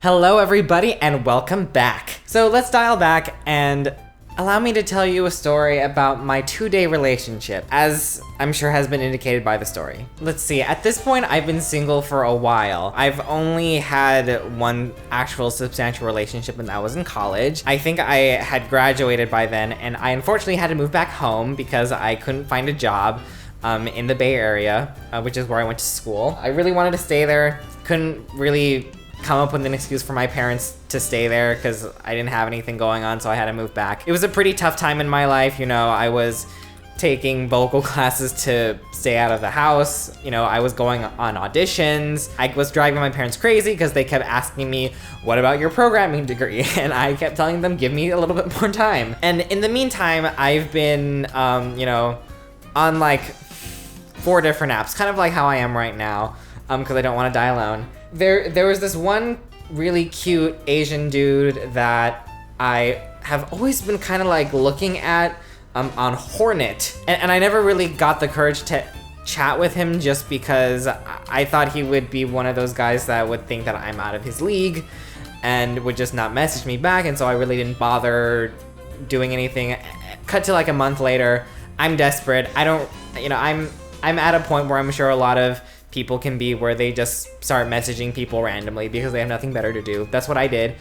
Hello everybody and welcome back. So let's dial back and allow me to tell you a story about my 2-day relationship, as I'm sure has been indicated by the story. Let's see, at this point I've been single for a while. I've only had one actual substantial relationship and that was in college. I think I had graduated by then and I unfortunately had to move back home because I couldn't find a job in the Bay Area, which is where I went to school. I really wanted to stay there, couldn't really come up with an excuse for my parents to stay there because I didn't have anything going on, so I had to move back. It was a pretty tough time in my life, you know. I was taking vocal classes to stay out of the house. You know, I was going on auditions. I was driving my parents crazy because they kept asking me, what about your programming degree? And I kept telling them, give me a little bit more time. And in the meantime, I've been, you know, on like 4 different apps, kind of like how I am right now, because I don't want to die alone. There was this one really cute Asian dude that I have always been kind of like looking at on Hornet. And I never really got the courage to chat with him just because I thought he would be one of those guys that would think that I'm out of his league and would just not message me back. And so I really didn't bother doing anything. Cut to like a month later, I'm desperate. I don't, you know, I'm at a point where I'm sure a lot of people can be where they just start messaging people randomly because they have nothing better to do. That's what I did.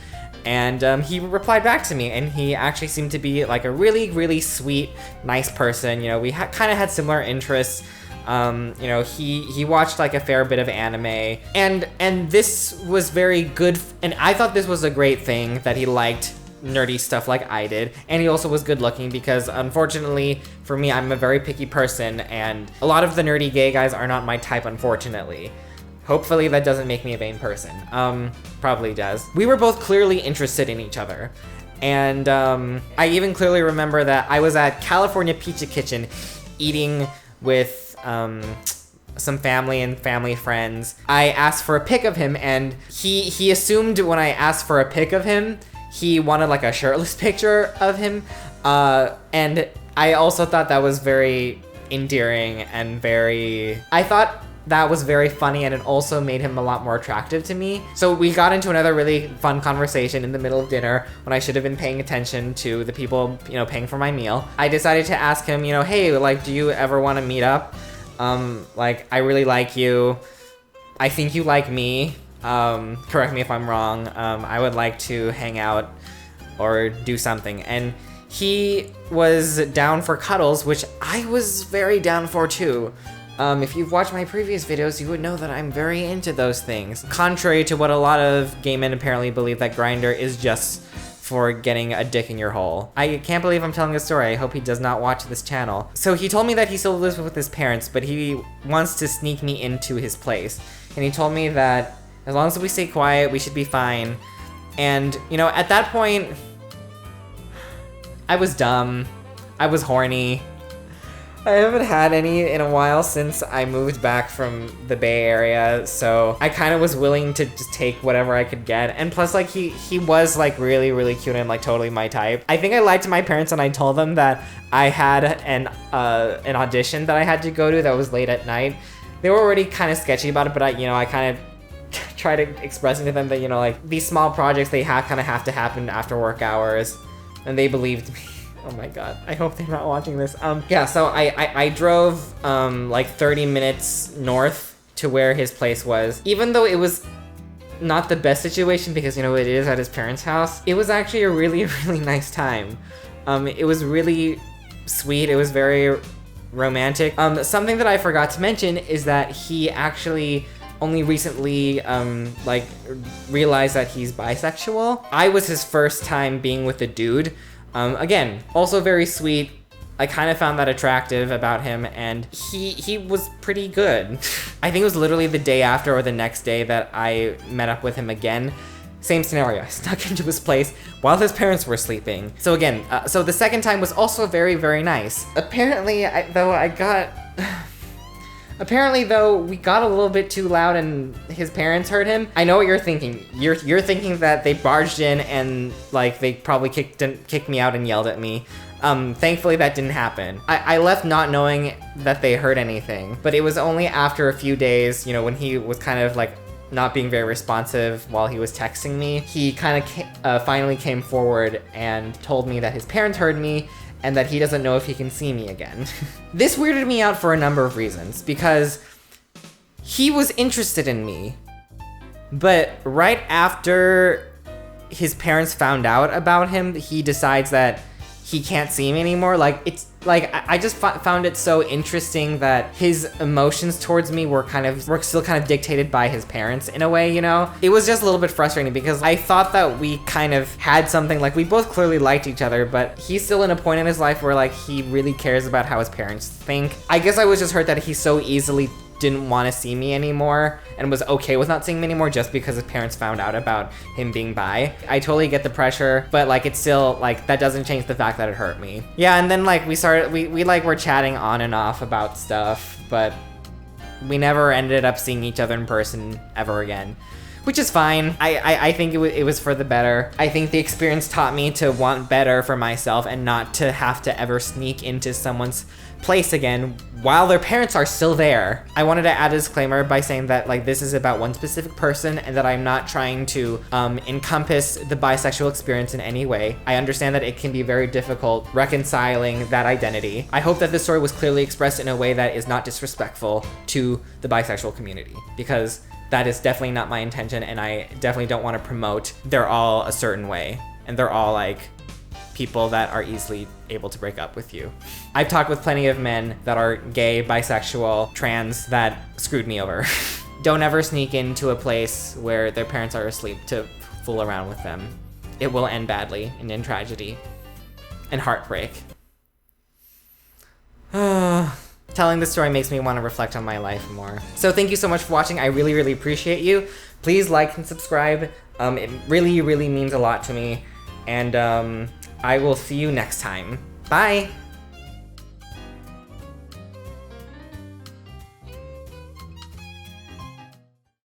And he replied back to me and he actually seemed to be like a really, really sweet, nice person. You know, we kind of had similar interests. You know, he watched like a fair bit of anime and this was very good. And I thought this was a great thing that he liked nerdy stuff like I did, and he also was good looking because unfortunately for me, I'm a very picky person and a lot of the nerdy gay guys are not my type, unfortunately. Hopefully that doesn't make me a vain person. Probably does. We were both clearly interested in each other, and I even clearly remember that I was at California Pizza Kitchen eating with some family and family friends. I asked for a pic of him and he assumed when I asked for a pic of him he wanted like a shirtless picture of him, and I also thought that was very endearing and I thought that was very funny, and it also made him a lot more attractive to me. So we got into another really fun conversation in the middle of dinner when I should have been paying attention to the people, you know, paying for my meal. I decided to ask him, you know, hey, like, do you ever want to meet up? Like, I really like you. I think you like me. Correct me if I'm wrong. I would like to hang out or do something. And he was down for cuddles, which I was very down for too. If you've watched my previous videos, you would know that I'm very into those things. Contrary to what a lot of gay men apparently believe, that Grindr is just for getting a dick in your hole. I can't believe I'm telling this story. I hope he does not watch this channel. So he told me that he still lives with his parents, but he wants to sneak me into his place. And he told me that as long as we stay quiet, we should be fine. And, you know, at that point, I was dumb. I was horny. I haven't had any in a while since I moved back from the Bay Area, so I kind of was willing to just take whatever I could get. And plus, like, he was, like, really, really cute and, like, totally my type. I think I lied to my parents and I told them that I had an audition that I had to go to that was late at night. They were already kind of sketchy about it, but I kind of try to expressing to them that, you know, like, these small projects, they kind of have to happen after work hours, and they believed me. Oh my god, I hope they're not watching this. Yeah, so I drove like 30 minutes north to where his place was. Even though it was not the best situation because, you know, it is at his parents' house, it was actually a really, really nice time. It was really sweet, it was very romantic. Something that I forgot to mention is that he actually only recently like realized that he's bisexual. I was his first time being with a dude. Again, also very sweet. I kind of found that attractive about him, and he was pretty good. I think it was literally the day after or the next day that I met up with him again. Same scenario, I snuck into his place while his parents were sleeping. So again, so the second time was also very, very nice. Apparently, Apparently, though, we got a little bit too loud and his parents heard him. I know what you're thinking. You're thinking that they barged in and, like, they probably kicked me out and yelled at me. Thankfully, that didn't happen. I left not knowing that they heard anything, but it was only after a few days, you know, when he was kind of, like, not being very responsive while he was texting me, he kind of finally came forward and told me that his parents heard me and that he doesn't know if he can see me again. This weirded me out for a number of reasons, because he was interested in me, but right after his parents found out about him, he decides that he can't see me anymore. Like, it's like, I just found it so interesting that his emotions towards me were still kind of dictated by his parents in a way, you know? It was just a little bit frustrating because I thought that we kind of had something, like we both clearly liked each other, but he's still in a point in his life where like he really cares about how his parents think. I guess I was just hurt that he so easily didn't want to see me anymore and was okay with not seeing me anymore just because his parents found out about him being bi. I totally get the pressure, but like it's still like that doesn't change the fact that it hurt me. Yeah, and then like we like were chatting on and off about stuff, but we never ended up seeing each other in person ever again, which is fine. I think it was for the better. I think the experience taught me to want better for myself and not to have to ever sneak into someone's place again while their parents are still there. I wanted to add a disclaimer by saying that like this is about one specific person and that I'm not trying to encompass the bisexual experience in any way. I understand that it can be very difficult reconciling that identity. I hope that this story was clearly expressed in a way that is not disrespectful to the bisexual community, because that is definitely not my intention, and I definitely don't want to promote they're all a certain way and they're all like people that are easily able to break up with you. I've talked with plenty of men that are gay, bisexual, trans that screwed me over. Don't ever sneak into a place where their parents are asleep to fool around with them. It will end badly and in tragedy and heartbreak. Telling this story makes me want to reflect on my life more. So thank you so much for watching. I really, really appreciate you. Please like and subscribe. It really, really means a lot to me. And I will see you next time. Bye!